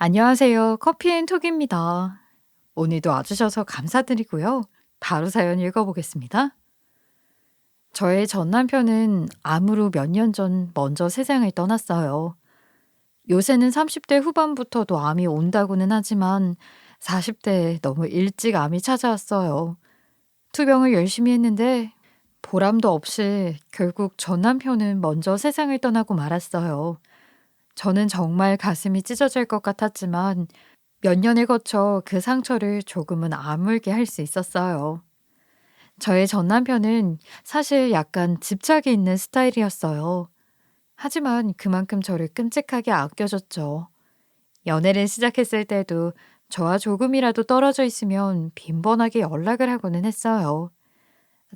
안녕하세요. 커피앤톡입니다. 오늘도 와주셔서 감사드리고요. 바로 사연 읽어보겠습니다. 저의 전 남편은 암으로 몇 년 전 먼저 세상을 떠났어요. 요새는 30대 후반부터도 암이 온다고는 하지만 40대에 너무 일찍 암이 찾아왔어요. 투병을 열심히 했는데 보람도 없이 결국 전 남편은 먼저 세상을 떠나고 말았어요. 저는 정말 가슴이 찢어질 것 같았지만 몇 년을 거쳐 그 상처를 조금은 아물게 할 수 있었어요. 저의 전 남편은 사실 약간 집착이 있는 스타일이었어요. 하지만 그만큼 저를 끔찍하게 아껴줬죠. 연애를 시작했을 때도 저와 조금이라도 떨어져 있으면 빈번하게 연락을 하고는 했어요.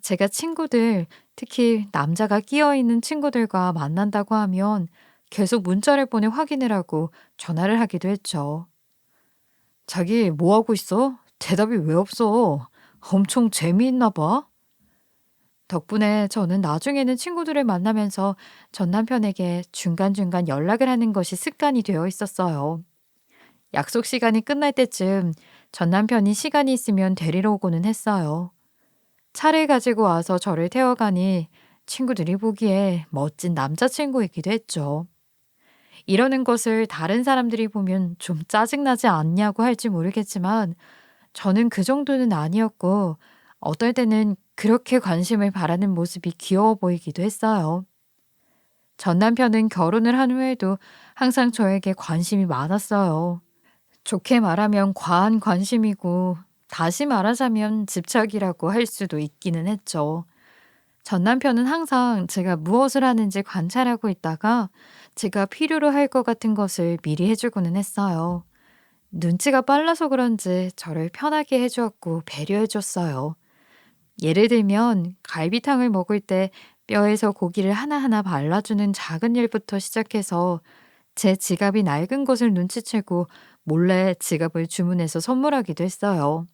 제가 친구들, 특히 남자가 끼어 있는 친구들과 만난다고 하면 계속 문자를 보내 확인을 하고 전화를 하기도 했죠. 자기 뭐 하고 있어? 대답이 왜 없어? 엄청 재미있나 봐. 덕분에 저는 나중에는 친구들을 만나면서 전 남편에게 중간중간 연락을 하는 것이 습관이 되어 있었어요. 약속 시간이 끝날 때쯤 전 남편이 시간이 있으면 데리러 오고는 했어요. 차를 가지고 와서 저를 태워가니 친구들이 보기에 멋진 남자친구이기도 했죠. 이러는 것을 다른 사람들이 보면 좀 짜증나지 않냐고 할지 모르겠지만 저는 그 정도는 아니었고 어떨 때는 그렇게 관심을 바라는 모습이 귀여워 보이기도 했어요. 전 남편은 결혼을 한 후에도 항상 저에게 관심이 많았어요. 좋게 말하면 과한 관심이고 다시 말하자면 집착이라고 할 수도 있기는 했죠. 전 남편은 항상 제가 무엇을 하는지 관찰하고 있다가 제가 필요로 할 것 같은 것을 미리 해주고는 했어요. 눈치가 빨라서 그런지 저를 편하게 해주었고 배려해줬어요. 예를 들면 갈비탕을 먹을 때 뼈에서 고기를 하나하나 발라주는 작은 일부터 시작해서 제 지갑이 낡은 것을 눈치채고 몰래 지갑을 주문해서 선물하기도 했어요.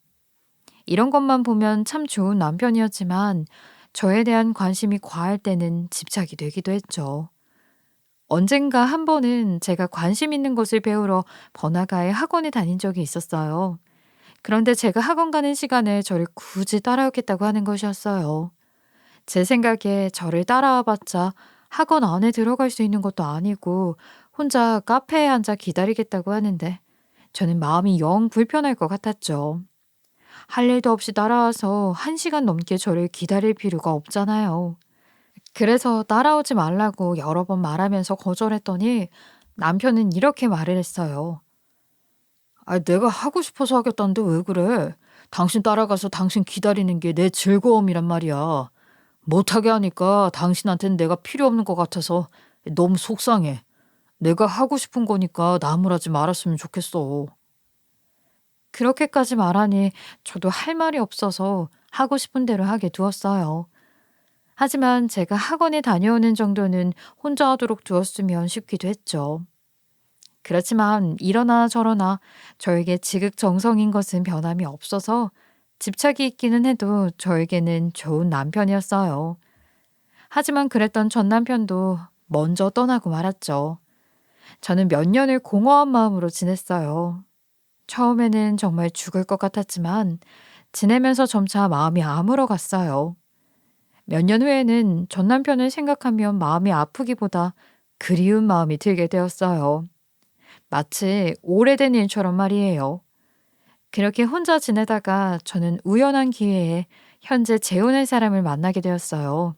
이런 것만 보면 참 좋은 남편이었지만 저에 대한 관심이 과할 때는 집착이 되기도 했죠. 언젠가 한 번은 제가 관심 있는 것을 배우러 번화가에 학원에 다닌 적이 있었어요. 그런데 제가 학원 가는 시간에 저를 굳이 따라오겠다고 하는 것이었어요. 제 생각에 저를 따라와 봤자 학원 안에 들어갈 수 있는 것도 아니고 혼자 카페에 앉아 기다리겠다고 하는데 저는 마음이 영 불편할 것 같았죠. 할 일도 없이 따라와서 1시간 넘게 저를 기다릴 필요가 없잖아요. 그래서 따라오지 말라고 여러 번 말하면서 거절했더니 남편은 이렇게 말을 했어요. 아, 내가 하고 싶어서 하겠다는데 왜 그래? 당신 따라가서 당신 기다리는 게 내 즐거움이란 말이야. 못하게 하니까 당신한테는 내가 필요 없는 것 같아서 너무 속상해. 내가 하고 싶은 거니까 나무라지 말았으면 좋겠어. 그렇게까지 말하니 저도 할 말이 없어서 하고 싶은 대로 하게 두었어요. 하지만 제가 학원에 다녀오는 정도는 혼자 하도록 두었으면 싶기도 했죠. 그렇지만 이러나 저러나 저에게 지극정성인 것은 변함이 없어서 집착이 있기는 해도 저에게는 좋은 남편이었어요. 하지만 그랬던 전 남편도 먼저 떠나고 말았죠. 저는 몇 년을 공허한 마음으로 지냈어요. 처음에는 정말 죽을 것 같았지만 지내면서 점차 마음이 아물어갔어요. 몇 년 후에는 전 남편을 생각하면 마음이 아프기보다 그리운 마음이 들게 되었어요. 마치 오래된 일처럼 말이에요. 그렇게 혼자 지내다가 저는 우연한 기회에 현재 재혼할 사람을 만나게 되었어요.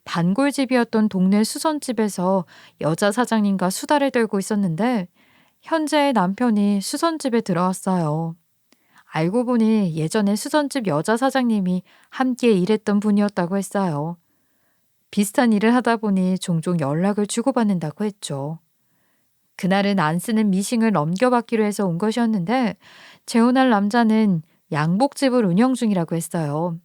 단골집이었던 동네 수선집에서 여자 사장님과 수다를 떨고 있었는데 현재의 남편이 수선집에 들어왔어요. 알고 보니 예전에 수선집 여자 사장님이 함께 일했던 분이었다고 했어요. 비슷한 일을 하다 보니 종종 연락을 주고받는다고 했죠. 그날은 안 쓰는 미싱을 넘겨받기로 해서 온 것이었는데 재혼할 남자는 양복집을 운영 중이라고 했어요.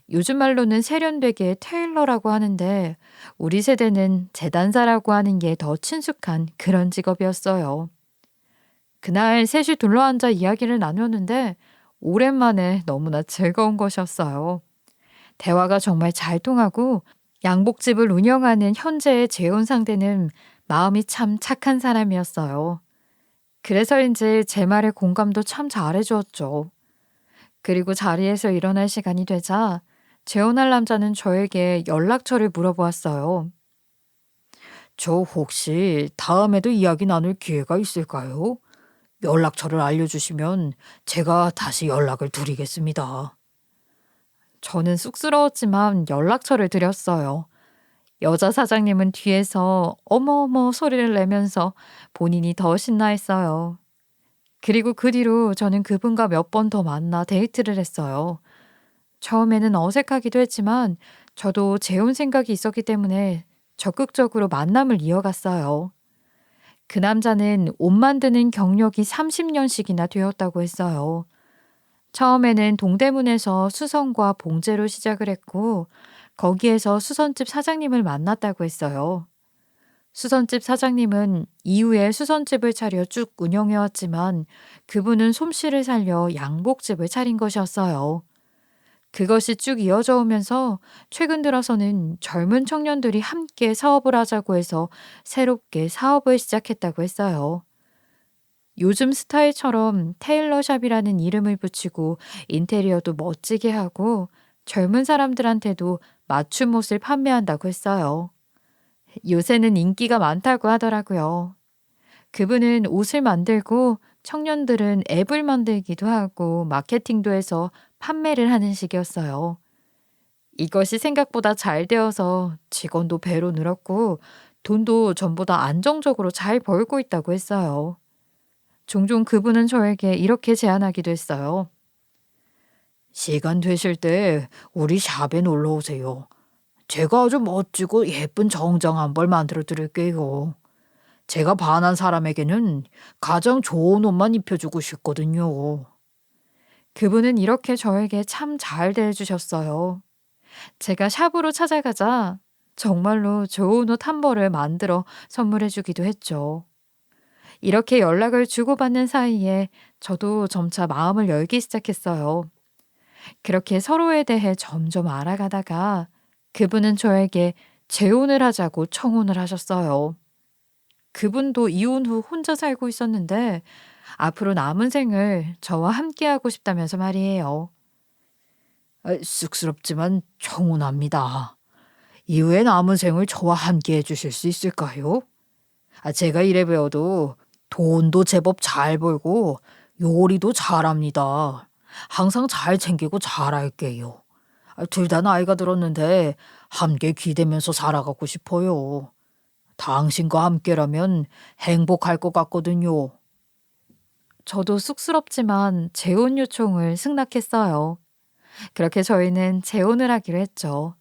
요즘 말로는 세련되게 테일러라고 하는데 우리 세대는 재단사라고 하는 게 더 친숙한 그런 직업이었어요. 그날 셋이 둘러앉아 이야기를 나눴는데 오랜만에 너무나 즐거운 것이었어요. 대화가 정말 잘 통하고 양복집을 운영하는 현재의 재혼 상대는 마음이 참 착한 사람이었어요. 그래서인지 제 말에 공감도 참 잘해 주었죠. 그리고 자리에서 일어날 시간이 되자 재혼할 남자는 저에게 연락처를 물어보았어요. 저 혹시 다음에도 이야기 나눌 기회가 있을까요? 연락처를 알려주시면 제가 다시 연락을 드리겠습니다. 저는 쑥스러웠지만 연락처를 드렸어요. 여자 사장님은 뒤에서 어머어머 소리를 내면서 본인이 더 신나했어요. 그리고 그 뒤로 저는 그분과 몇 번 더 만나 데이트를 했어요. 처음에는 어색하기도 했지만 저도 재혼 생각이 있었기 때문에 적극적으로 만남을 이어갔어요. 그 남자는 옷 만드는 경력이 30년씩이나 되었다고 했어요. 처음에는 동대문에서 수선과 봉제로 시작을 했고 거기에서 수선집 사장님을 만났다고 했어요. 수선집 사장님은 이후에 수선집을 차려 쭉 운영해왔지만 그분은 솜씨를 살려 양복집을 차린 것이었어요. 그것이 쭉 이어져 오면서 최근 들어서는 젊은 청년들이 함께 사업을 하자고 해서 새롭게 사업을 시작했다고 했어요. 요즘 스타일처럼 테일러샵이라는 이름을 붙이고 인테리어도 멋지게 하고 젊은 사람들한테도 맞춤 옷을 판매한다고 했어요. 요새는 인기가 많다고 하더라고요. 그분은 옷을 만들고 청년들은 앱을 만들기도 하고 마케팅도 해서 판매를 하는 식이었어요. 이것이 생각보다 잘 되어서 직원도 배로 늘었고 돈도 전보다 안정적으로 잘 벌고 있다고 했어요. 종종 그분은 저에게 이렇게 제안하기도 했어요. 시간 되실 때 우리 샵에 놀러 오세요. 제가 아주 멋지고 예쁜 정장 한 벌 만들어 드릴게요. 제가 반한 사람에게는 가장 좋은 옷만 입혀주고 싶거든요. 그분은 이렇게 저에게 참 잘 대해주셨어요. 제가 샵으로 찾아가자 정말로 좋은 옷 한 벌을 만들어 선물해주기도 했죠. 이렇게 연락을 주고받는 사이에 저도 점차 마음을 열기 시작했어요. 그렇게 서로에 대해 점점 알아가다가 그분은 저에게 재혼을 하자고 청혼을 하셨어요. 그분도 이혼 후 혼자 살고 있었는데 앞으로 남은 생을 저와 함께하고 싶다면서 말이에요. 쑥스럽지만 청혼합니다. 이후에 남은 생을 저와 함께 해주실 수 있을까요? 제가 이래 배워도 돈도 제법 잘 벌고 요리도 잘합니다. 항상 잘 챙기고 잘할게요. 둘 다 나이가 들었는데 함께 기대면서 살아가고 싶어요. 당신과 함께라면 행복할 것 같거든요. 저도 쑥스럽지만 재혼 요청을 승낙했어요. 그렇게 저희는 재혼을 하기로 했죠.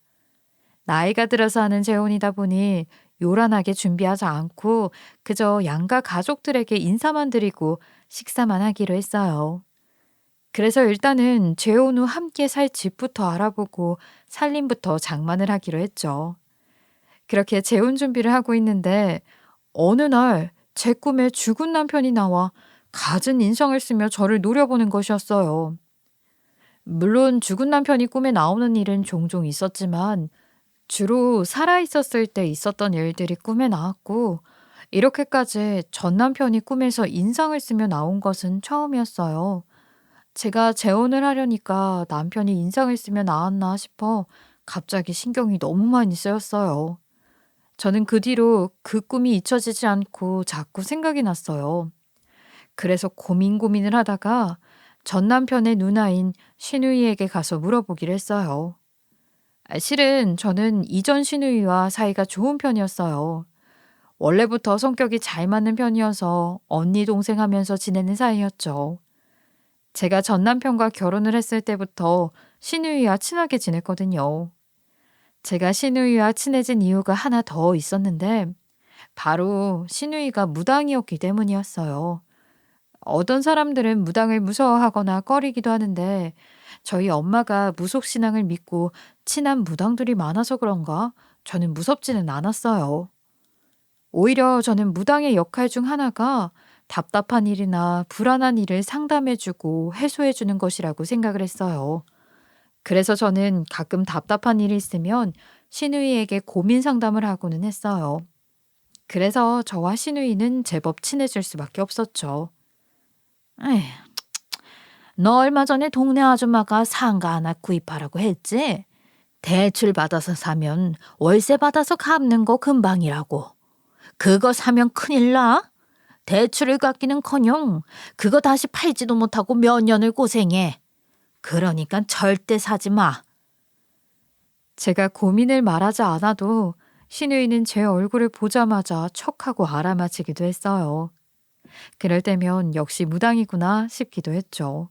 나이가 들어서 하는 재혼이다 보니 요란하게 준비하지 않고 그저 양가 가족들에게 인사만 드리고 식사만 하기로 했어요. 그래서 일단은 재혼 후 함께 살 집부터 알아보고 살림부터 장만을 하기로 했죠. 그렇게 재혼 준비를 하고 있는데 어느 날 제 꿈에 죽은 남편이 나와 갖은 인상을 쓰며 저를 노려보는 것이었어요. 물론 죽은 남편이 꿈에 나오는 일은 종종 있었지만 주로 살아있었을 때 있었던 일들이 꿈에 나왔고 이렇게까지 전 남편이 꿈에서 인상을 쓰며 나온 것은 처음이었어요. 제가 재혼을 하려니까 남편이 인상을 쓰며 나왔나 싶어 갑자기 신경이 너무 많이 쓰였어요. 저는 그 뒤로 그 꿈이 잊혀지지 않고 자꾸 생각이 났어요. 그래서 고민을 하다가 전 남편의 누나인 시누이에게 가서 물어보기로 했어요. 실은 저는 이전 시누이와 사이가 좋은 편이었어요. 원래부터 성격이 잘 맞는 편이어서 언니 동생 하면서 지내는 사이였죠. 제가 전 남편과 결혼을 했을 때부터 시누이와 친하게 지냈거든요. 제가 시누이와 친해진 이유가 하나 더 있었는데 바로 시누이가 무당이었기 때문이었어요. 어떤 사람들은 무당을 무서워하거나 꺼리기도 하는데 저희 엄마가 무속신앙을 믿고 친한 무당들이 많아서 그런가 저는 무섭지는 않았어요. 오히려 저는 무당의 역할 중 하나가 답답한 일이나 불안한 일을 상담해주고 해소해주는 것이라고 생각을 했어요. 그래서 저는 가끔 답답한 일이 있으면 시누이에게 고민 상담을 하고는 했어요. 그래서 저와 신우이는 제법 친해질 수밖에 없었죠. 에휴, 너 얼마 전에 동네 아줌마가 상가 하나 구입하라고 했지? 대출 받아서 사면 월세 받아서 갚는 거 금방이라고. 그거 사면 큰일 나? 대출을 갚기는커녕 그거 다시 팔지도 못하고 몇 년을 고생해. 그러니까 절대 사지 마. 제가 고민을 말하지 않아도 신우이는 제 얼굴을 보자마자 척하고 알아맞히기도 했어요. 그럴 때면 역시 무당이구나 싶기도 했죠.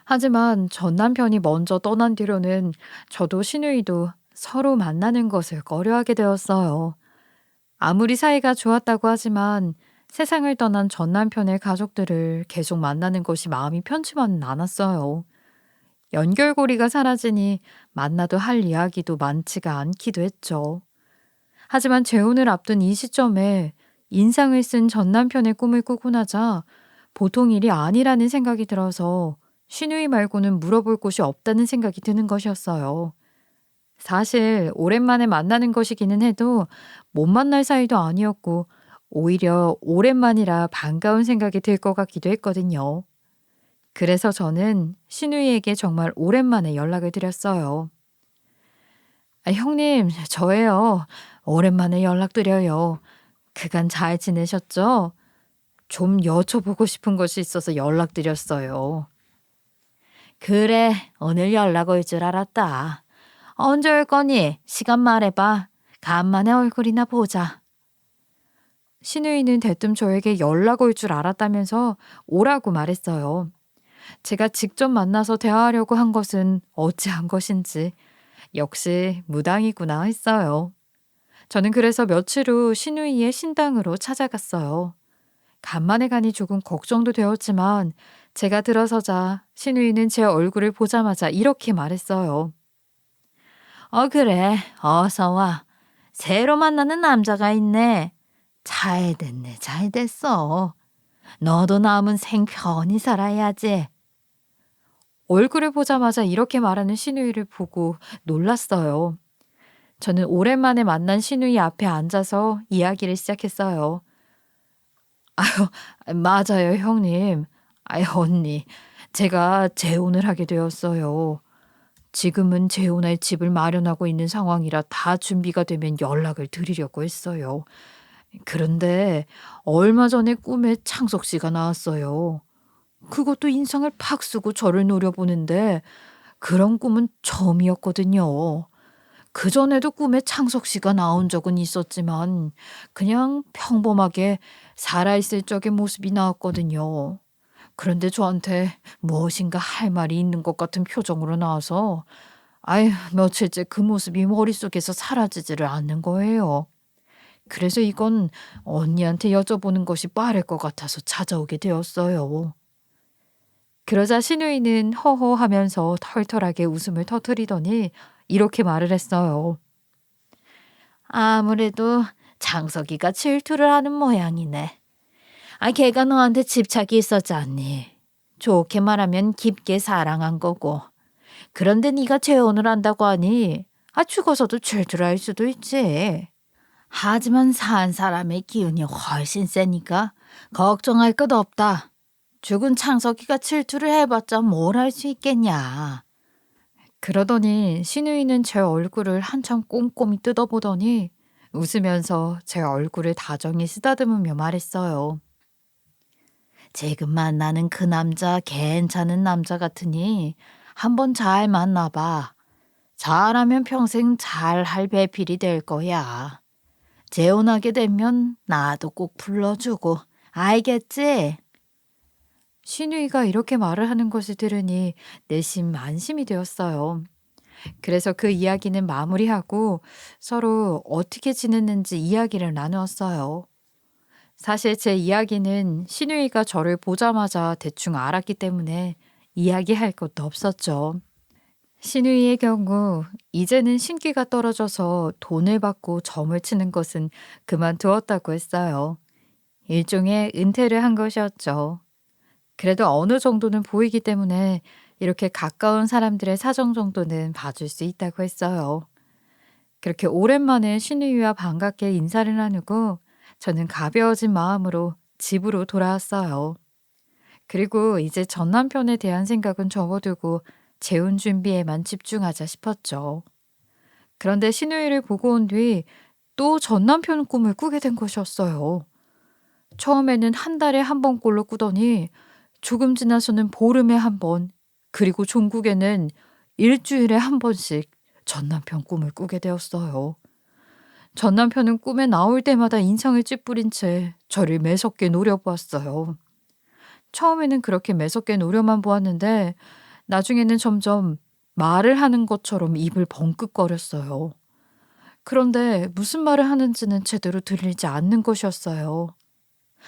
하지만 전 남편이 먼저 떠난 뒤로는 저도 신우이도 서로 만나는 것을 꺼려하게 되었어요. 아무리 사이가 좋았다고 하지만 세상을 떠난 전 남편의 가족들을 계속 만나는 것이 마음이 편치만은 않았어요. 연결고리가 사라지니 만나도 할 이야기도 많지가 않기도 했죠. 하지만 재혼을 앞둔 이 시점에 인상을 쓴 전 남편의 꿈을 꾸고 나자 보통 일이 아니라는 생각이 들어서 신우이 말고는 물어볼 곳이 없다는 생각이 드는 것이었어요. 사실 오랜만에 만나는 것이기는 해도 못 만날 사이도 아니었고 오히려 오랜만이라 반가운 생각이 들 것 같기도 했거든요. 그래서 저는 신우이에게 정말 오랜만에 연락을 드렸어요. 형님, 저예요. 오랜만에 연락드려요. 그간 잘 지내셨죠? 좀 여쭤보고 싶은 것이 있어서 연락드렸어요. 그래, 오늘 연락 올 줄 알았다. 언제 올 거니? 시간 말해봐. 간만에 얼굴이나 보자. 신우이는 대뜸 저에게 연락 올 줄 알았다면서 오라고 말했어요. 제가 직접 만나서 대화하려고 한 것은 어찌한 것인지 역시 무당이구나 했어요. 저는 그래서 며칠 후 신우이의 신당으로 찾아갔어요. 간만에 가니 조금 걱정도 되었지만 제가 들어서자 신우이는 제 얼굴을 보자마자 이렇게 말했어요. 그래, 어서 와. 새로 만나는 남자가 있네. 잘 됐네, 잘 됐어. 너도 남은 생 편히 살아야지. 얼굴을 보자마자 이렇게 말하는 신우이를 보고 놀랐어요. 저는 오랜만에 만난 신우이 앞에 앉아서 이야기를 시작했어요. 맞아요, 형님. 언니. 제가 재혼을 하게 되었어요. 지금은 재혼할 집을 마련하고 있는 상황이라 다 준비가 되면 연락을 드리려고 했어요. 그런데 얼마 전에 꿈에 창석 씨가 나왔어요. 그것도 인상을 팍 쓰고 저를 노려보는데 그런 꿈은 처음이었거든요. 그전에도 꿈에 창석 씨가 나온 적은 있었지만 그냥 평범하게 살아있을 적의 모습이 나왔거든요. 그런데 저한테 무엇인가 할 말이 있는 것 같은 표정으로 나와서 며칠째 그 모습이 머릿속에서 사라지지를 않는 거예요. 그래서 이건 언니한테 여쭤보는 것이 빠를 것 같아서 찾아오게 되었어요. 그러자 신우이는 허허하면서 털털하게 웃음을 터뜨리더니 이렇게 말을 했어요. 아무래도 장석이가 질투를 하는 모양이네. 걔가 너한테 집착이 있었지 않니? 좋게 말하면 깊게 사랑한 거고. 그런데 네가 재혼을 한다고 하니 죽어서도 질투를 할 수도 있지. 하지만 산 사람의 기운이 훨씬 세니까 걱정할 것 없다. 죽은 창석이가 질투를 해봤자 뭘 할 수 있겠냐. 그러더니 신우이는 제 얼굴을 한참 꼼꼼히 뜯어보더니 웃으면서 제 얼굴을 다정히 쓰다듬으며 말했어요. 지금 만나는 그 남자 괜찮은 남자 같으니 한번 잘 만나봐. 잘하면 평생 잘할 배필이 될 거야. 재혼하게 되면 나도 꼭 불러주고 알겠지? 신우이가 이렇게 말을 하는 것을 들으니 내심 안심이 되었어요. 그래서 그 이야기는 마무리하고 서로 어떻게 지냈는지 이야기를 나누었어요. 사실 제 이야기는 신우이가 저를 보자마자 대충 알았기 때문에 이야기할 것도 없었죠. 신우이의 경우 이제는 신기가 떨어져서 돈을 받고 점을 치는 것은 그만두었다고 했어요. 일종의 은퇴를 한 것이었죠. 그래도 어느 정도는 보이기 때문에 이렇게 가까운 사람들의 사정 정도는 봐줄 수 있다고 했어요. 그렇게 오랜만에 신우이와 반갑게 인사를 나누고 저는 가벼워진 마음으로 집으로 돌아왔어요. 그리고 이제 전 남편에 대한 생각은 접어두고 재혼 준비에만 집중하자 싶었죠. 그런데 시누이를 보고 온 뒤 또 전 남편 꿈을 꾸게 된 것이었어요. 처음에는 한 달에 한 번꼴로 꾸더니 조금 지나서는 보름에 한 번, 그리고 종국에는 일주일에 한 번씩 전 남편 꿈을 꾸게 되었어요. 전 남편은 꿈에 나올 때마다 인상을 찌푸린 채 저를 매섭게 노려보았어요. 처음에는 그렇게 매섭게 노려만 보았는데 나중에는 점점 말을 하는 것처럼 입을 벙긋거렸어요. 그런데 무슨 말을 하는지는 제대로 들리지 않는 것이었어요.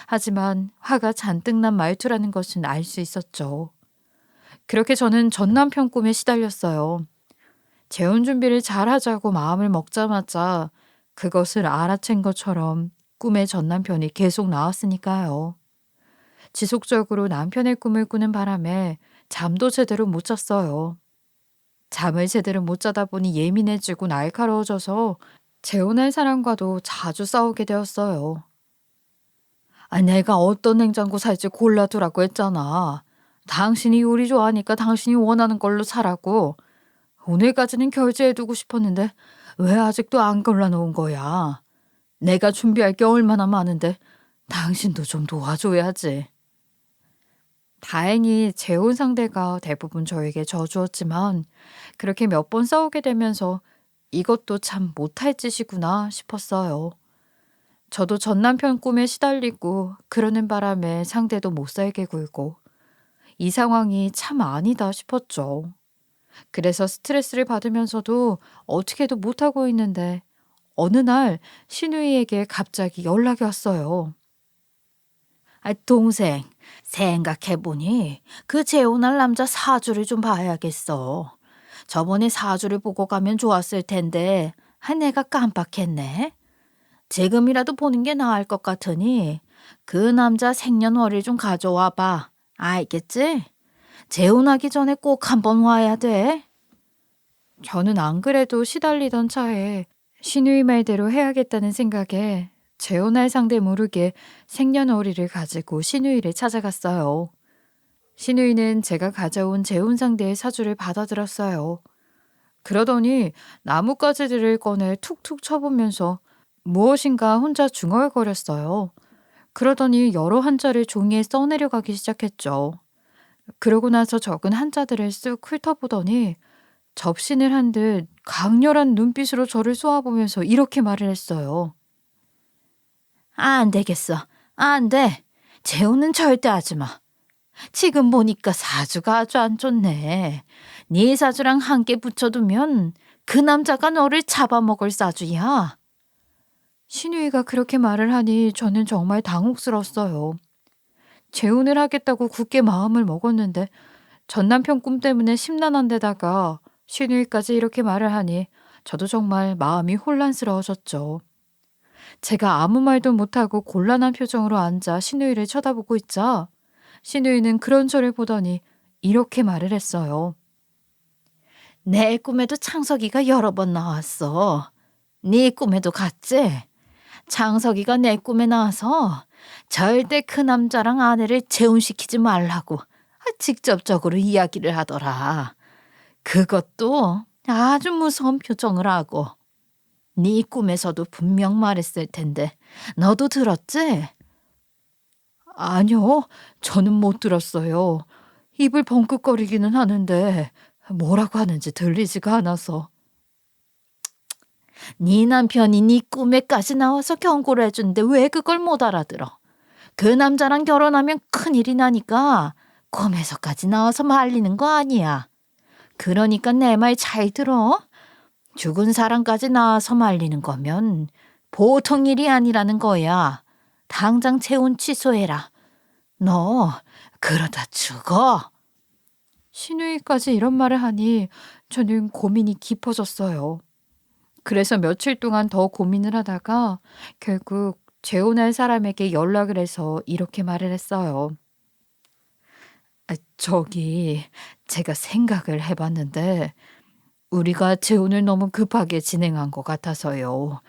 하지만 화가 잔뜩 난 말투라는 것은 알 수 있었죠. 그렇게 저는 전 남편 꿈에 시달렸어요. 재혼 준비를 잘 하자고 마음을 먹자마자 그것을 알아챈 것처럼 꿈에 전 남편이 계속 나왔으니까요. 지속적으로 남편의 꿈을 꾸는 바람에 잠도 제대로 못 잤어요. 잠을 제대로 못 자다 보니 예민해지고 날카로워져서 재혼할 사람과도 자주 싸우게 되었어요. 내가 어떤 냉장고 살지 골라두라고 했잖아. 당신이 요리 좋아하니까 당신이 원하는 걸로 사라고. 오늘까지는 결제해두고 싶었는데 왜 아직도 안 골라놓은 거야? 내가 준비할 게 얼마나 많은데 당신도 좀 도와줘야지. 다행히 재혼 상대가 대부분 저에게 져주었지만 그렇게 몇 번 싸우게 되면서 이것도 참 못할 짓이구나 싶었어요. 저도 전 남편 꿈에 시달리고 그러는 바람에 상대도 못 살게 굴고 이 상황이 참 아니다 싶었죠. 그래서 스트레스를 받으면서도 어떻게도 못하고 있는데 어느 날 시누이에게 갑자기 연락이 왔어요. 동생, 생각해보니 그 재혼할 남자 사주를 좀 봐야겠어. 저번에 사주를 보고 가면 좋았을 텐데 내가 깜빡했네. 지금이라도 보는 게 나을 것 같으니 그 남자 생년월일 좀 가져와 봐. 알겠지? 재혼하기 전에 꼭 한번 와야 돼. 저는 안 그래도 시달리던 차에 시누이 말대로 해야겠다는 생각에 재혼할 상대 모르게 생년월일을 가지고 시누이를 찾아갔어요. 시누이는 제가 가져온 재혼 상대의 사주를 받아들었어요. 그러더니 나뭇가지들을 꺼내 툭툭 쳐보면서 무엇인가 혼자 중얼거렸어요. 그러더니 여러 한자를 종이에 써내려가기 시작했죠. 그러고 나서 적은 한자들을 쓱 훑어보더니 접신을 한 듯 강렬한 눈빛으로 저를 쏘아보면서 이렇게 말을 했어요. 안 되겠어. 안 돼. 재혼은 절대 하지 마. 지금 보니까 사주가 아주 안 좋네. 네 사주랑 함께 붙여두면 그 남자가 너를 잡아먹을 사주야. 시누이가 그렇게 말을 하니 저는 정말 당혹스러웠어요. 재혼을 하겠다고 굳게 마음을 먹었는데 전 남편 꿈 때문에 심란한 데다가 시누이까지 이렇게 말을 하니 저도 정말 마음이 혼란스러워졌죠. 제가 아무 말도 못하고 곤란한 표정으로 앉아 시누이를 쳐다보고 있자 시누이는 그런 저를 보더니 이렇게 말을 했어요. 내 꿈에도 창석이가 여러 번 나왔어. 네 꿈에도 갔지? 창석이가 내 꿈에 나와서 절대 그 남자랑 아내를 재혼시키지 말라고 직접적으로 이야기를 하더라. 그것도 아주 무서운 표정을 하고. 네 꿈에서도 분명 말했을 텐데 너도 들었지? 아니요, 저는 못 들었어요. 입을 벙긋거리기는 하는데 뭐라고 하는지 들리지가 않아서. 네 남편이 네 꿈에까지 나와서 경고를 해준데 왜 그걸 못 알아들어? 그 남자랑 결혼하면 큰일이 나니까 꿈에서까지 나와서 말리는 거 아니야. 그러니까 내 말 잘 들어. 죽은 사람까지 나와서 말리는 거면 보통 일이 아니라는 거야. 당장 재혼 취소해라. 너 그러다 죽어. 시누이까지 이런 말을 하니 저는 고민이 깊어졌어요. 그래서 며칠 동안 더 고민을 하다가 결국 재혼할 사람에게 연락을 해서 이렇게 말을 했어요. 저기 제가 생각을 해봤는데 우리가 재혼을 너무 급하게 진행한 것 같아서요.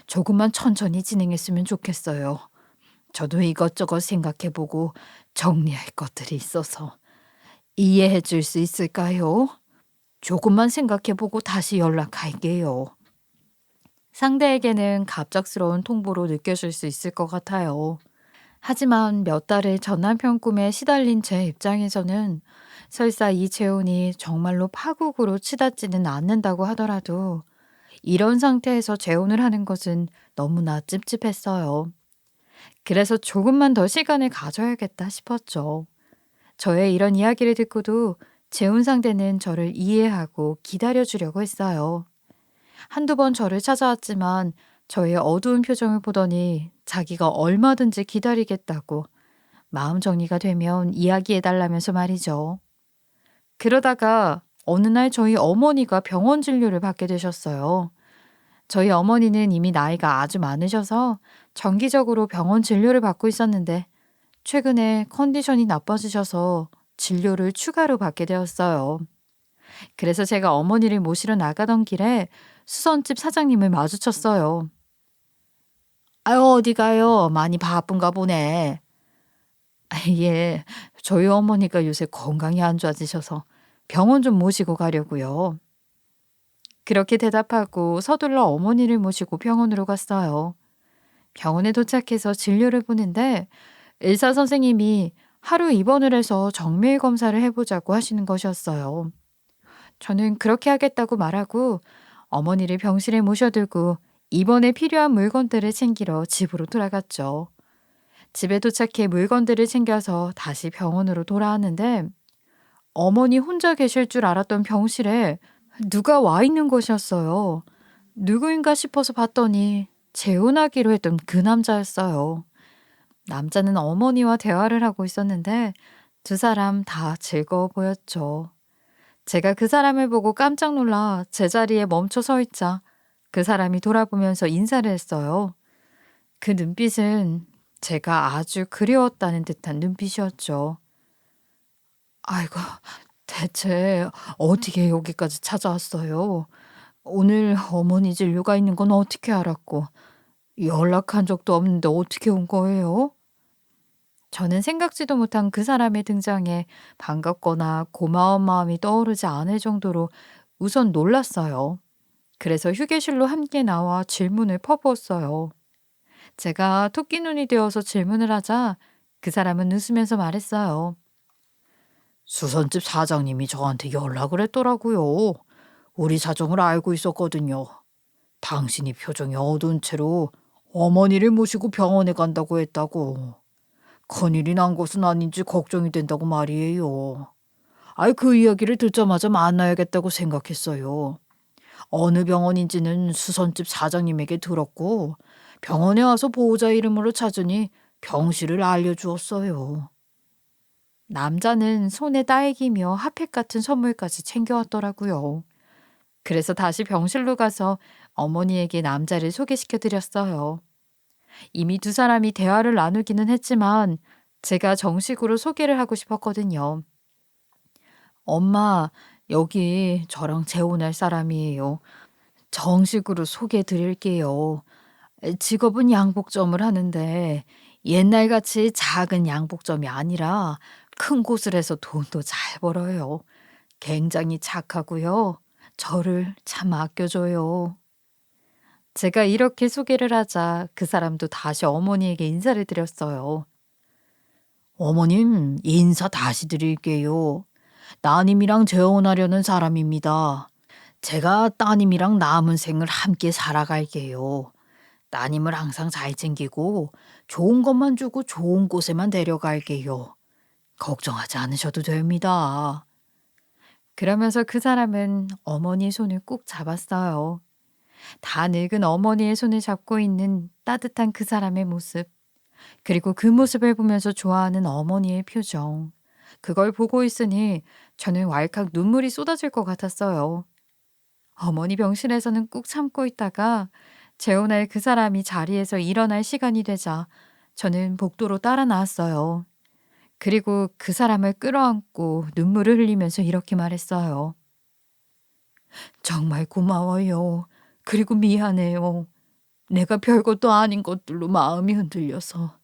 조금만 천천히 진행했으면 좋겠어요. 저도 이것저것 생각해보고 정리할 것들이 있어서 이해해 줄 수 있을까요? 조금만 생각해보고 다시 연락할게요. 상대에게는 갑작스러운 통보로 느껴질 수 있을 것 같아요. 하지만 몇 달의 전 남편 꿈에 시달린 제 입장에서는 설사 이 재혼이 정말로 파국으로 치닫지는 않는다고 하더라도 이런 상태에서 재혼을 하는 것은 너무나 찝찝했어요. 그래서 조금만 더 시간을 가져야겠다 싶었죠. 저의 이런 이야기를 듣고도 재혼 상대는 저를 이해하고 기다려주려고 했어요. 한두 번 저를 찾아왔지만 저의 어두운 표정을 보더니 자기가 얼마든지 기다리겠다고 마음 정리가 되면 이야기해달라면서 말이죠. 그러다가 어느 날 저희 어머니가 병원 진료를 받게 되셨어요. 저희 어머니는 이미 나이가 아주 많으셔서 정기적으로 병원 진료를 받고 있었는데 최근에 컨디션이 나빠지셔서 진료를 추가로 받게 되었어요. 그래서 제가 어머니를 모시러 나가던 길에 수선집 사장님을 마주쳤어요. 아유, 어디 가요? 많이 바쁜가 보네. 아, 예, 저희 어머니가 요새 건강이 안 좋아지셔서 병원 좀 모시고 가려고요. 그렇게 대답하고 서둘러 어머니를 모시고 병원으로 갔어요. 병원에 도착해서 진료를 보는데 의사 선생님이 하루 입원을 해서 정밀 검사를 해보자고 하시는 것이었어요. 저는 그렇게 하겠다고 말하고 어머니를 병실에 모셔들고 입원에 필요한 물건들을 챙기러 집으로 돌아갔죠. 집에 도착해 물건들을 챙겨서 다시 병원으로 돌아왔는데 어머니 혼자 계실 줄 알았던 병실에 누가 와 있는 것이었어요. 누구인가 싶어서 봤더니 재혼하기로 했던 그 남자였어요. 남자는 어머니와 대화를 하고 있었는데 두 사람 다 즐거워 보였죠. 제가 그 사람을 보고 깜짝 놀라 제자리에 멈춰 서 있자 그 사람이 돌아보면서 인사를 했어요. 그 눈빛은 제가 아주 그리웠다는 듯한 눈빛이었죠. 아이고, 대체 어떻게 여기까지 찾아왔어요? 오늘 어머니 진료가 있는 건 어떻게 알았고, 연락한 적도 없는데 어떻게 온 거예요? 저는 생각지도 못한 그 사람의 등장에 반갑거나 고마운 마음이 떠오르지 않을 정도로 우선 놀랐어요. 그래서 휴게실로 함께 나와 질문을 퍼부었어요. 제가 토끼 눈이 되어서 질문을 하자 그 사람은 웃으면서 말했어요. 수선집 사장님이 저한테 연락을 했더라고요. 우리 사정을 알고 있었거든요. 당신이 표정이 어두운 채로 어머니를 모시고 병원에 간다고 했다고. 큰일이 난 것은 아닌지 걱정이 된다고 말이에요. 아이, 그 이야기를 듣자마자 만나야겠다고 생각했어요. 어느 병원인지는 수선집 사장님에게 들었고 병원에 와서 보호자 이름으로 찾으니 병실을 알려주었어요. 남자는 손에 딸기며 핫팩 같은 선물까지 챙겨왔더라고요. 그래서 다시 병실로 가서 어머니에게 남자를 소개시켜 드렸어요. 이미 두 사람이 대화를 나누기는 했지만 제가 정식으로 소개를 하고 싶었거든요. 엄마, 여기 저랑 재혼할 사람이에요. 정식으로 소개해 드릴게요. 직업은 양복점을 하는데 옛날같이 작은 양복점이 아니라 큰 곳을 해서 돈도 잘 벌어요. 굉장히 착하고요. 저를 참 아껴줘요. 제가 이렇게 소개를 하자 그 사람도 다시 어머니에게 인사를 드렸어요. 어머님, 인사 다시 드릴게요. 따님이랑 재혼하려는 사람입니다. 제가 따님이랑 남은 생을 함께 살아갈게요. 따님을 항상 잘 챙기고 좋은 것만 주고 좋은 곳에만 데려갈게요. 걱정하지 않으셔도 됩니다. 그러면서 그 사람은 어머니의 손을 꾹 잡았어요. 다 늙은 어머니의 손을 잡고 있는 따뜻한 그 사람의 모습, 그리고 그 모습을 보면서 좋아하는 어머니의 표정. 그걸 보고 있으니 저는 왈칵 눈물이 쏟아질 것 같았어요. 어머니 병실에서는 꾹 참고 있다가 재혼할 그 사람이 자리에서 일어날 시간이 되자 저는 복도로 따라 나왔어요. 그리고 그 사람을 끌어안고 눈물을 흘리면서 이렇게 말했어요. 정말 고마워요. 그리고 미안해요. 내가 별것도 아닌 것들로 마음이 흔들려서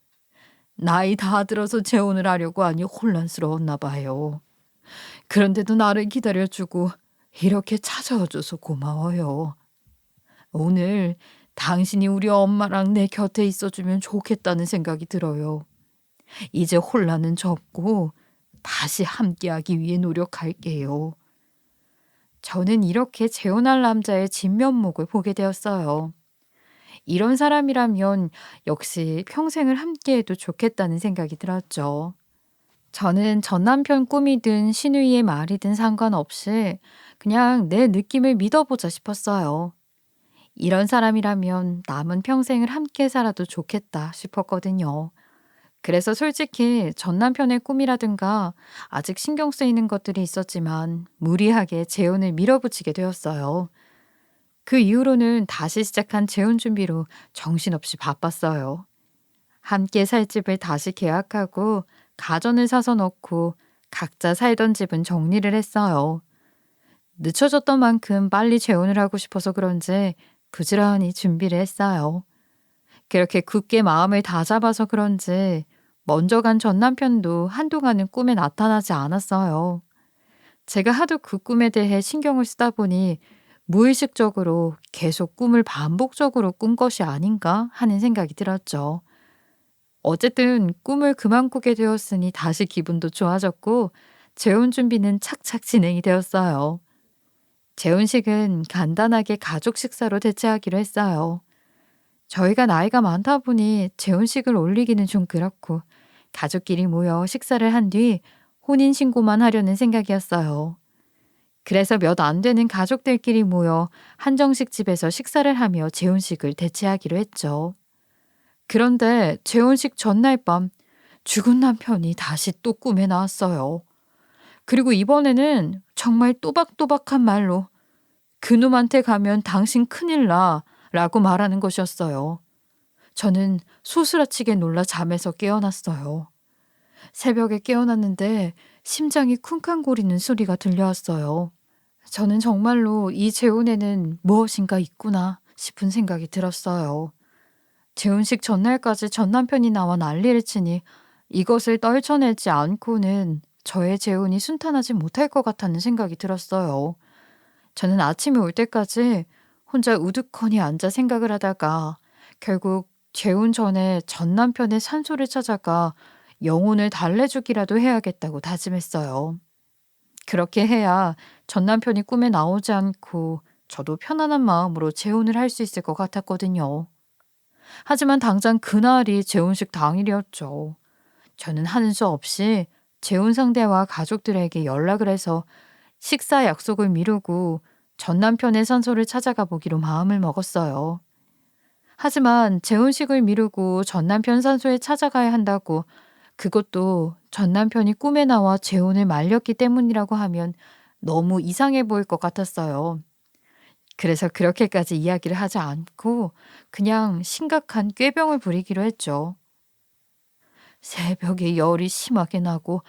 나이 다 들어서 재혼을 하려고 하니 혼란스러웠나 봐요. 그런데도 나를 기다려주고 이렇게 찾아와줘서 고마워요. 오늘 당신이 우리 엄마랑 내 곁에 있어주면 좋겠다는 생각이 들어요. 이제 혼란은 접고 다시 함께하기 위해 노력할게요. 저는 이렇게 재혼할 남자의 진면목을 보게 되었어요. 이런 사람이라면 역시 평생을 함께해도 좋겠다는 생각이 들었죠. 저는 전 남편 꿈이든 시누이의 말이든 상관없이 그냥 내 느낌을 믿어보자 싶었어요. 이런 사람이라면 남은 평생을 함께 살아도 좋겠다 싶었거든요. 그래서 솔직히 전 남편의 꿈이라든가 아직 신경 쓰이는 것들이 있었지만 무리하게 재혼을 밀어붙이게 되었어요. 그 이후로는 다시 시작한 재혼 준비로 정신없이 바빴어요. 함께 살 집을 다시 계약하고 가전을 사서 넣고 각자 살던 집은 정리를 했어요. 늦춰졌던 만큼 빨리 재혼을 하고 싶어서 그런지 부지런히 준비를 했어요. 그렇게 굳게 마음을 다잡아서 그런지 먼저 간 전 남편도 한동안은 꿈에 나타나지 않았어요. 제가 하도 그 꿈에 대해 신경을 쓰다 보니 무의식적으로 계속 꿈을 반복적으로 꾼 것이 아닌가 하는 생각이 들었죠. 어쨌든 꿈을 그만 꾸게 되었으니 다시 기분도 좋아졌고 재혼 준비는 착착 진행이 되었어요. 재혼식은 간단하게 가족 식사로 대체하기로 했어요. 저희가 나이가 많다 보니 재혼식을 올리기는 좀 그렇고 가족끼리 모여 식사를 한 뒤 혼인신고만 하려는 생각이었어요. 그래서 몇 안 되는 가족들끼리 모여 한정식 집에서 식사를 하며 재혼식을 대체하기로 했죠. 그런데 재혼식 전날 밤 죽은 남편이 다시 또 꿈에 나왔어요. 그리고 이번에는 정말 또박또박한 말로 그놈한테 가면 당신 큰일 나 라고 말하는 것이었어요. 저는 소스라치게 놀라 잠에서 깨어났어요. 새벽에 깨어났는데 심장이 쿵쾅거리는 소리가 들려왔어요. 저는 정말로 이 재혼에는 무엇인가 있구나 싶은 생각이 들었어요. 재혼식 전날까지 전 남편이 나와 난리를 치니 이것을 떨쳐내지 않고는 저의 재혼이 순탄하지 못할 것 같다는 생각이 들었어요. 저는 아침이 올 때까지 혼자 우두커니 앉아 생각을 하다가 결국 재혼 전에 전 남편의 산소를 찾아가 영혼을 달래주기라도 해야겠다고 다짐했어요. 그렇게 해야 전 남편이 꿈에 나오지 않고 저도 편안한 마음으로 재혼을 할 수 있을 것 같았거든요. 하지만 당장 그날이 재혼식 당일이었죠. 저는 하는 수 없이 재혼 상대와 가족들에게 연락을 해서 식사 약속을 미루고 전 남편의 산소를 찾아가 보기로 마음을 먹었어요. 하지만 재혼식을 미루고 전 남편 산소에 찾아가야 한다고 그것도 전 남편이 꿈에 나와 재혼을 말렸기 때문이라고 하면 너무 이상해 보일 것 같았어요. 그래서 그렇게까지 이야기를 하지 않고 그냥 심각한 꾀병을 부리기로 했죠. 새벽에 열이 심하게 나고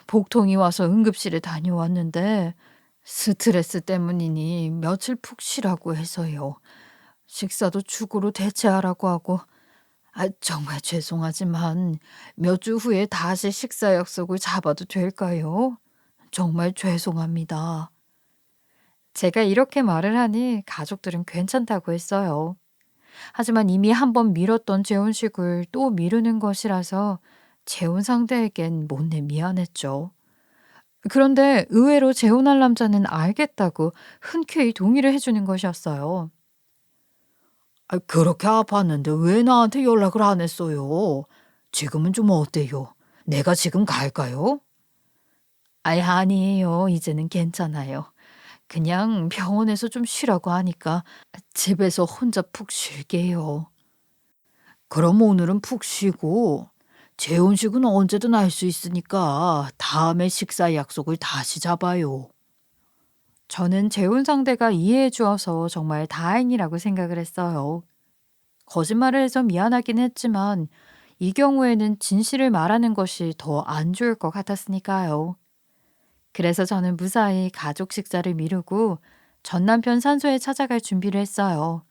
복통이 와서 응급실에 다녀왔는데 스트레스 때문이니 며칠 푹 쉬라고 해서요. 식사도 죽으로 대체하라고 하고 정말 죄송하지만 몇 주 후에 다시 식사 약속을 잡아도 될까요? 정말 죄송합니다. 제가 이렇게 말을 하니 가족들은 괜찮다고 했어요. 하지만 이미 한번 미뤘던 재혼식을 또 미루는 것이라서 재혼 상대에겐 못내 미안했죠. 그런데 의외로 재혼할 남자는 알겠다고 흔쾌히 동의를 해주는 것이었어요. 그렇게 아팠는데 왜 나한테 연락을 안 했어요? 지금은 좀 어때요? 내가 지금 갈까요? 아니에요. 이제는 괜찮아요. 그냥 병원에서 좀 쉬라고 하니까 집에서 혼자 푹 쉴게요. 그럼 오늘은 푹 쉬고 재혼식은 언제든 할 수 있으니까 다음에 식사 약속을 다시 잡아요. 저는 재혼 상대가 이해해 주어서 정말 다행이라고 생각을 했어요. 거짓말을 해서 미안하긴 했지만 이 경우에는 진실을 말하는 것이 더 안 좋을 것 같았으니까요. 그래서 저는 무사히 가족 식사를 미루고 전 남편 산소에 찾아갈 준비를 했어요.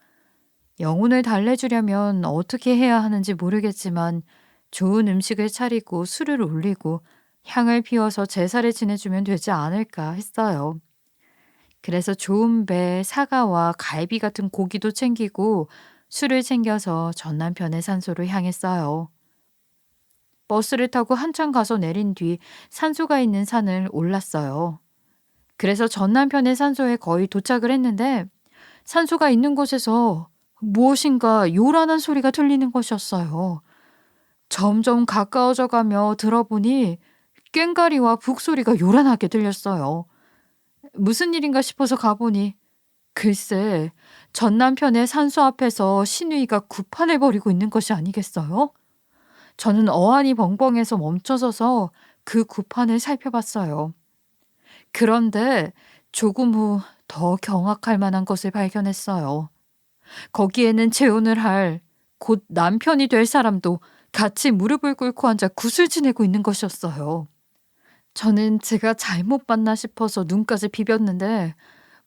영혼을 달래주려면 어떻게 해야 하는지 모르겠지만 좋은 음식을 차리고 술을 올리고 향을 피워서 제사를 지내주면 되지 않을까 했어요. 그래서 좋은 배, 사과와 갈비 같은 고기도 챙기고 술을 챙겨서 전 남편의 산소로 향했어요. 버스를 타고 한참 가서 내린 뒤 산소가 있는 산을 올랐어요. 그래서 전 남편의 산소에 거의 도착을 했는데 산소가 있는 곳에서 무엇인가 요란한 소리가 들리는 것이었어요. 점점 가까워져 가며 들어보니 꽹과리와 북소리가 요란하게 들렸어요. 무슨 일인가 싶어서 가보니 글쎄 전 남편의 산소 앞에서 신우이가 구판을 벌이고 있는 것이 아니겠어요? 저는 어안이 벙벙해서 멈춰서서 그 구판을 살펴봤어요. 그런데 조금 후 더 경악할 만한 것을 발견했어요. 거기에는 재혼을 할 곧 남편이 될 사람도 같이 무릎을 꿇고 앉아 굿을 지내고 있는 것이었어요. 저는 제가 잘못 봤나 싶어서 눈까지 비볐는데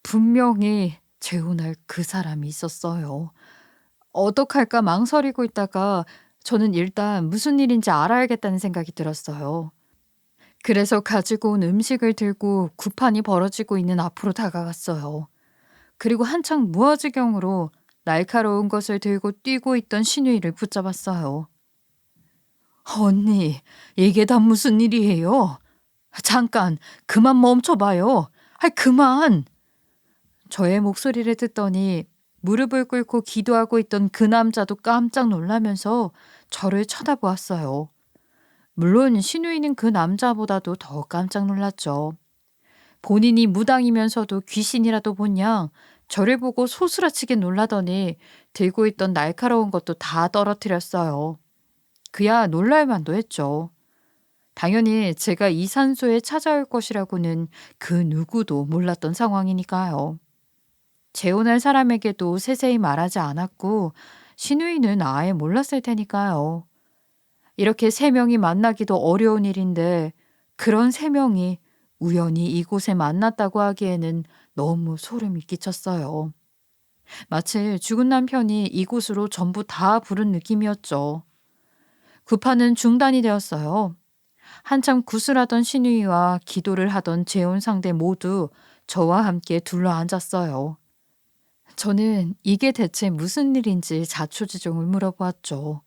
분명히 재혼할 그 사람이 있었어요. 어떡할까 망설이고 있다가 저는 일단 무슨 일인지 알아야겠다는 생각이 들었어요. 그래서 가지고 온 음식을 들고 구판이 벌어지고 있는 앞으로 다가갔어요. 그리고 한창 무아지경으로 날카로운 것을 들고 뛰고 있던 신우이를 붙잡았어요. 언니, 이게 다 무슨 일이에요? 잠깐, 그만 멈춰봐요. 그만! 저의 목소리를 듣더니 무릎을 꿇고 기도하고 있던 그 남자도 깜짝 놀라면서 저를 쳐다보았어요. 물론 신우이는 그 남자보다도 더 깜짝 놀랐죠. 본인이 무당이면서도 귀신이라도 본 양 저를 보고 소스라치게 놀라더니 들고 있던 날카로운 것도 다 떨어뜨렸어요. 그야 놀랄만도 했죠. 당연히 제가 이 산소에 찾아올 것이라고는 그 누구도 몰랐던 상황이니까요. 재혼할 사람에게도 세세히 말하지 않았고 신우이는 아예 몰랐을 테니까요. 이렇게 세 명이 만나기도 어려운 일인데 그런 세 명이 우연히 이곳에 만났다고 하기에는 너무 소름이 끼쳤어요. 마치 죽은 남편이 이곳으로 전부 다 부른 느낌이었죠. 구파는 중단이 되었어요. 한참 구슬하던 신우이와 기도를 하던 재혼 상대 모두 저와 함께 둘러앉았어요. 저는 이게 대체 무슨 일인지 자초지종을 물어보았죠.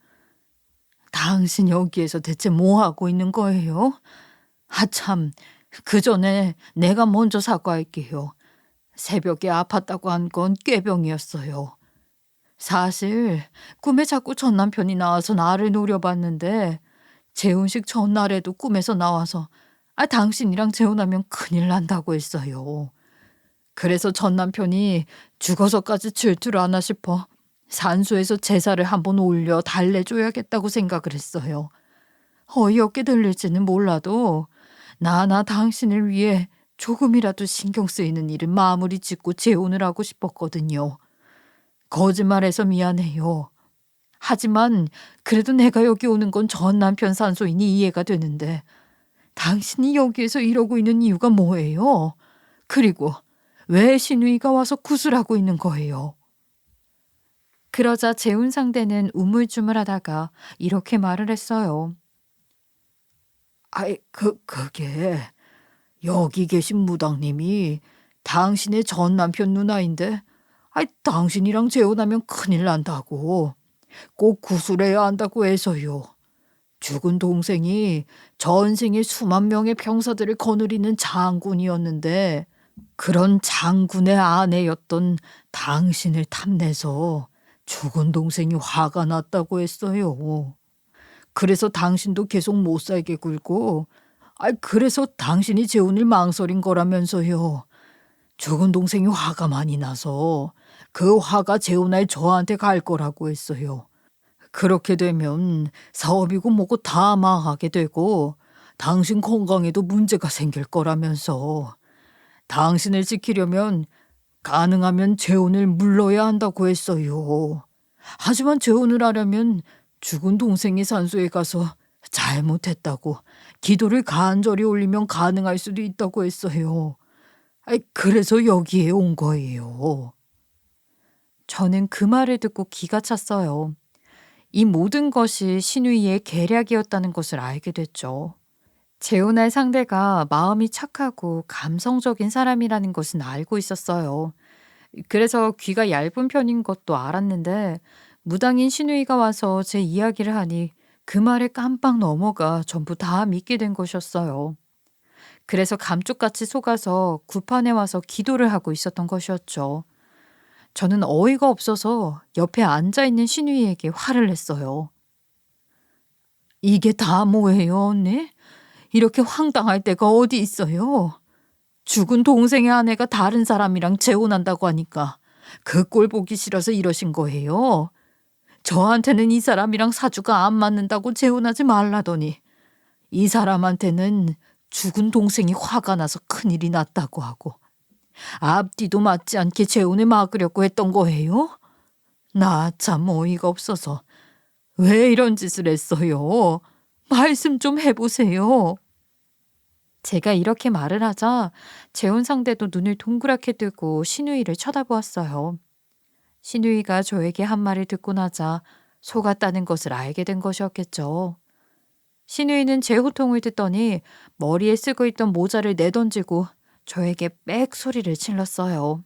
당신 여기에서 대체 뭐 하고 있는 거예요? 참, 그 전에 내가 먼저 사과할게요. 새벽에 아팠다고 한 건 꾀병이었어요. 사실 꿈에 자꾸 전 남편이 나와서 나를 노려봤는데 재혼식 전날에도 꿈에서 나와서 당신이랑 재혼하면 큰일 난다고 했어요. 그래서 전 남편이 죽어서까지 질투를 하나 싶어 산소에서 제사를 한번 올려 달래줘야겠다고 생각을 했어요. 어이없게 들릴지는 몰라도 나나 당신을 위해 조금이라도 신경 쓰이는 일은 마무리 짓고 재혼을 하고 싶었거든요. 거짓말해서 미안해요. 하지만 그래도 내가 여기 오는 건 전 남편 산소이니 이해가 되는데 당신이 여기에서 이러고 있는 이유가 뭐예요? 그리고 왜 신우이가 와서 구슬하고 있는 거예요? 그러자 재혼 상대는 우물쭈물하다가 이렇게 말을 했어요. 그게 여기 계신 무당님이 당신의 전 남편 누나인데 당신이랑 재혼하면 큰일 난다고 꼭 구술해야 한다고 해서요. 죽은 동생이 전생에 수만 명의 병사들을 거느리는 장군이었는데 그런 장군의 아내였던 당신을 탐내서 죽은 동생이 화가 났다고 했어요. 그래서 당신도 계속 못 살게 굴고 그래서 당신이 재혼을 망설인 거라면서요. 죽은 동생이 화가 많이 나서 그 화가 재혼할 저한테 갈 거라고 했어요. 그렇게 되면 사업이고 뭐고 다 망하게 되고 당신 건강에도 문제가 생길 거라면서 당신을 지키려면 가능하면 재혼을 물러야 한다고 했어요. 하지만 재혼을 하려면 죽은 동생이 산소에 가서 잘못했다고 기도를 간절히 올리면 가능할 수도 있다고 했어요. 그래서 여기에 온 거예요. 저는 그 말을 듣고 기가 찼어요. 이 모든 것이 신우이의 계략이었다는 것을 알게 됐죠. 재혼할 상대가 마음이 착하고 감성적인 사람이라는 것은 알고 있었어요. 그래서 귀가 얇은 편인 것도 알았는데 무당인 신우이가 와서 제 이야기를 하니 그 말에 깜빡 넘어가 전부 다 믿게 된 것이었어요. 그래서 감쪽같이 속아서 굿판에 와서 기도를 하고 있었던 것이었죠. 저는 어이가 없어서 옆에 앉아있는 신우이에게 화를 냈어요. 이게 다 뭐예요, 언니? 이렇게 황당할 때가 어디 있어요? 죽은 동생의 아내가 다른 사람이랑 재혼한다고 하니까 그 꼴 보기 싫어서 이러신 거예요. 저한테는 이 사람이랑 사주가 안 맞는다고 재혼하지 말라더니 이 사람한테는 죽은 동생이 화가 나서 큰일이 났다고 하고 앞뒤도 맞지 않게 재혼을 막으려고 했던 거예요? 나 참 어이가 없어서 왜 이런 짓을 했어요? 말씀 좀 해보세요. 제가 이렇게 말을 하자 재혼 상대도 눈을 동그랗게 뜨고 신우이를 쳐다보았어요. 신우이가 저에게 한 말을 듣고 나자 속았다는 것을 알게 된 것이었겠죠. 신우이는 제 호통을 듣더니 머리에 쓰고 있던 모자를 내던지고 저에게 빽 소리를 질렀어요.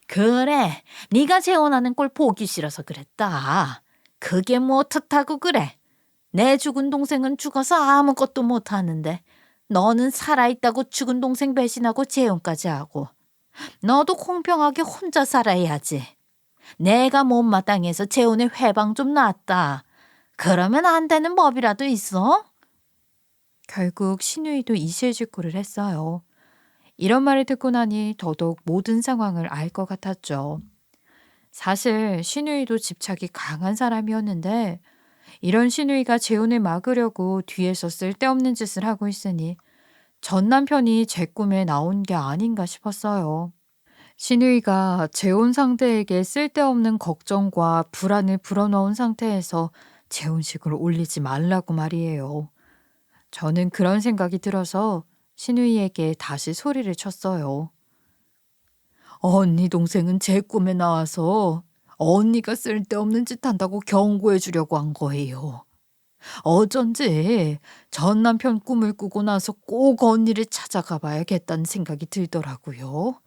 그래, 네가 재혼하는 꼴 보기 싫어서 그랬다. 그게 뭐 탓하고 그래. 내 죽은 동생은 죽어서 아무것도 못하는데 너는 살아있다고 죽은 동생 배신하고 재혼까지 하고 너도 공평하게 혼자 살아야지. 내가 못마땅해서 재혼에 회방 좀 놨다. 그러면 안 되는 법이라도 있어? 결국 신우이도 이실직고를 했어요. 이런 말을 듣고 나니 더더욱 모든 상황을 알 것 같았죠. 사실 신우이도 집착이 강한 사람이었는데 이런 신우이가 재혼을 막으려고 뒤에서 쓸데없는 짓을 하고 있으니 전 남편이 제 꿈에 나온 게 아닌가 싶었어요. 신우이가 재혼 상대에게 쓸데없는 걱정과 불안을 불어넣은 상태에서 재혼식을 올리지 말라고 말이에요. 저는 그런 생각이 들어서 신우이에게 다시 소리를 쳤어요. 언니 동생은 제 꿈에 나와서 언니가 쓸데없는 짓 한다고 경고해 주려고 한 거예요. 어쩐지 전 남편 꿈을 꾸고 나서 꼭 언니를 찾아가 봐야겠다는 생각이 들더라고요.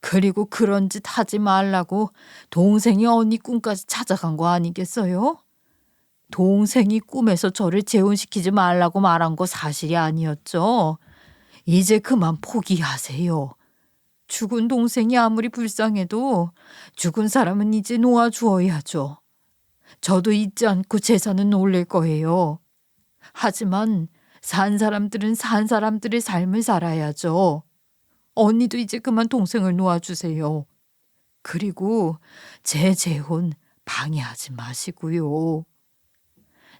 그리고 그런 짓 하지 말라고 동생이 언니 꿈까지 찾아간 거 아니겠어요? 동생이 꿈에서 저를 재혼시키지 말라고 말한 거 사실이 아니었죠? 이제 그만 포기하세요. 죽은 동생이 아무리 불쌍해도 죽은 사람은 이제 놓아주어야죠. 저도 잊지 않고 재산은 올릴 거예요. 하지만 산 사람들은 산 사람들의 삶을 살아야죠. 언니도 이제 그만 동생을 놓아주세요. 그리고 제 재혼 방해하지 마시고요.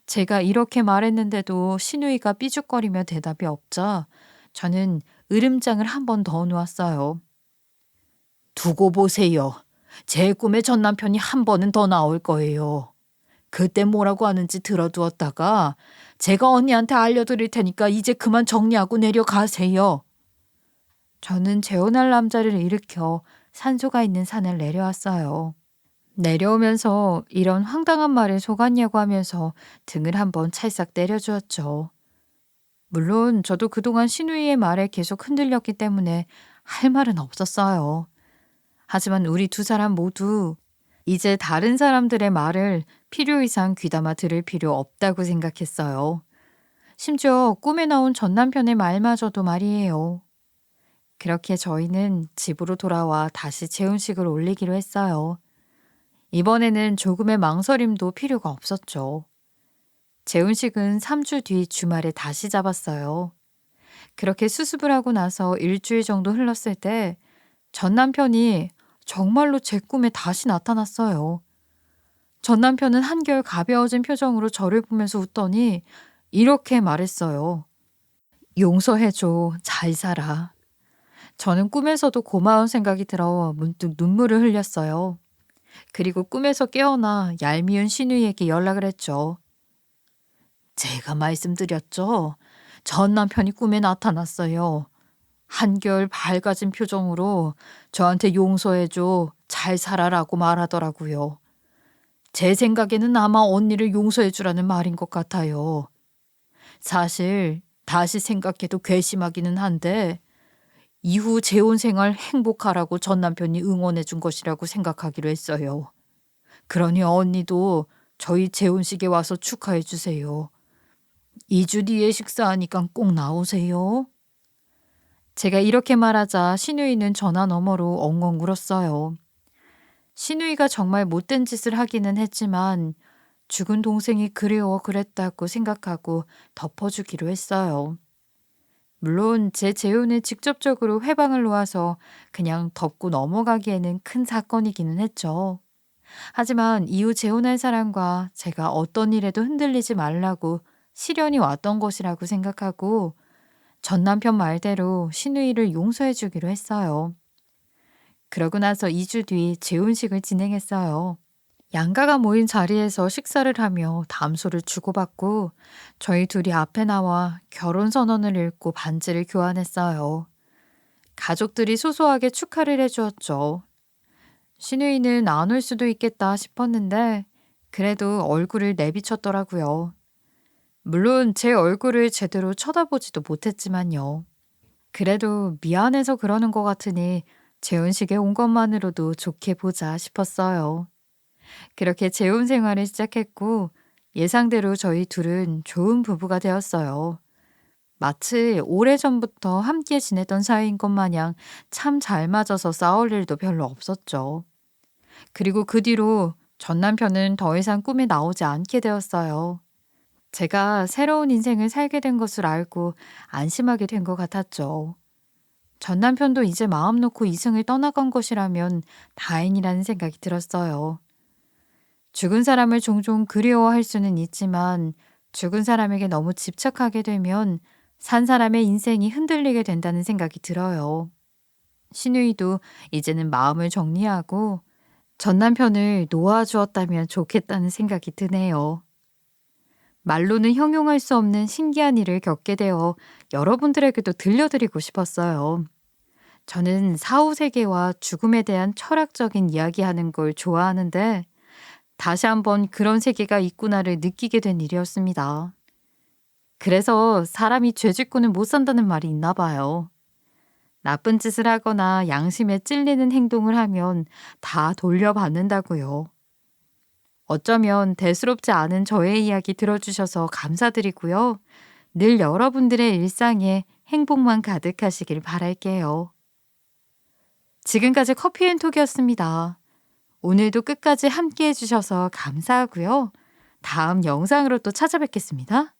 제가 이렇게 말했는데도 신우이가 삐죽거리며 대답이 없자 저는 으름장을 한 번 더 놓았어요. 두고 보세요. 제 꿈에 전 남편이 한 번은 더 나올 거예요. 그때 뭐라고 하는지 들어두었다가 제가 언니한테 알려드릴 테니까 이제 그만 정리하고 내려가세요. 저는 재혼할 남자를 일으켜 산소가 있는 산을 내려왔어요. 내려오면서 이런 황당한 말을 속았냐고 하면서 등을 한번 찰싹 때려주었죠. 물론 저도 그동안 신우이의 말에 계속 흔들렸기 때문에 할 말은 없었어요. 하지만 우리 두 사람 모두 이제 다른 사람들의 말을 필요 이상 귀담아 들을 필요 없다고 생각했어요. 심지어 꿈에 나온 전 남편의 말마저도 말이에요. 그렇게 저희는 집으로 돌아와 다시 재혼식을 올리기로 했어요. 이번에는 조금의 망설임도 필요가 없었죠. 재혼식은 3주 뒤 주말에 다시 잡았어요. 그렇게 수습을 하고 나서 일주일 정도 흘렀을 때 전 남편이 정말로 제 꿈에 다시 나타났어요. 전 남편은 한결 가벼워진 표정으로 저를 보면서 웃더니 이렇게 말했어요. 용서해줘, 잘 살아. 저는 꿈에서도 고마운 생각이 들어 문득 눈물을 흘렸어요. 그리고 꿈에서 깨어나 얄미운 신우이에게 연락을 했죠. 제가 말씀드렸죠. 전 남편이 꿈에 나타났어요. 한결 밝아진 표정으로 저한테 용서해줘, 잘 살아라고 말하더라고요. 제 생각에는 아마 언니를 용서해주라는 말인 것 같아요. 사실 다시 생각해도 괘씸하기는 한데 이후 재혼 생활 행복하라고 전 남편이 응원해 준 것이라고 생각하기로 했어요. 그러니 언니도 저희 재혼식에 와서 축하해 주세요. 2주 뒤에 식사하니까 꼭 나오세요. 제가 이렇게 말하자 신우이는 전화 너머로 엉엉 울었어요. 신우이가 정말 못된 짓을 하기는 했지만 죽은 동생이 그리워 그랬다고 생각하고 덮어주기로 했어요. 물론 제 재혼에 직접적으로 회방을 놓아서 그냥 덮고 넘어가기에는 큰 사건이기는 했죠. 하지만 이후 재혼할 사람과 제가 어떤 일에도 흔들리지 말라고 시련이 왔던 것이라고 생각하고 전 남편 말대로 신우이를 용서해 주기로 했어요. 그러고 나서 2주 뒤 재혼식을 진행했어요. 양가가 모인 자리에서 식사를 하며 담소를 주고받고 저희 둘이 앞에 나와 결혼 선언을 읽고 반지를 교환했어요. 가족들이 소소하게 축하를 해주었죠. 신우이는 안 올 수도 있겠다 싶었는데 그래도 얼굴을 내비쳤더라고요. 물론 제 얼굴을 제대로 쳐다보지도 못했지만요. 그래도 미안해서 그러는 것 같으니 재혼식에 온 것만으로도 좋게 보자 싶었어요. 그렇게 재혼 생활을 시작했고 예상대로 저희 둘은 좋은 부부가 되었어요. 마치 오래전부터 함께 지내던 사이인 것 마냥 참 잘 맞아서 싸울 일도 별로 없었죠. 그리고 그 뒤로 전 남편은 더 이상 꿈에 나오지 않게 되었어요. 제가 새로운 인생을 살게 된 것을 알고 안심하게 된 것 같았죠. 전 남편도 이제 마음 놓고 이승을 떠나간 것이라면 다행이라는 생각이 들었어요. 죽은 사람을 종종 그리워할 수는 있지만 죽은 사람에게 너무 집착하게 되면 산 사람의 인생이 흔들리게 된다는 생각이 들어요. 신우이도 이제는 마음을 정리하고 전 남편을 놓아주었다면 좋겠다는 생각이 드네요. 말로는 형용할 수 없는 신기한 일을 겪게 되어 여러분들에게도 들려드리고 싶었어요. 저는 사후 세계와 죽음에 대한 철학적인 이야기하는 걸 좋아하는데 다시 한번 그런 세계가 있구나를 느끼게 된 일이었습니다. 그래서 사람이 죄 짓고는 못 산다는 말이 있나 봐요. 나쁜 짓을 하거나 양심에 찔리는 행동을 하면 다 돌려받는다고요. 어쩌면 대수롭지 않은 저의 이야기 들어주셔서 감사드리고요. 늘 여러분들의 일상에 행복만 가득하시길 바랄게요. 지금까지 커피앤톡이었습니다. 오늘도 끝까지 함께 해주셔서 감사하고요. 다음 영상으로 또 찾아뵙겠습니다.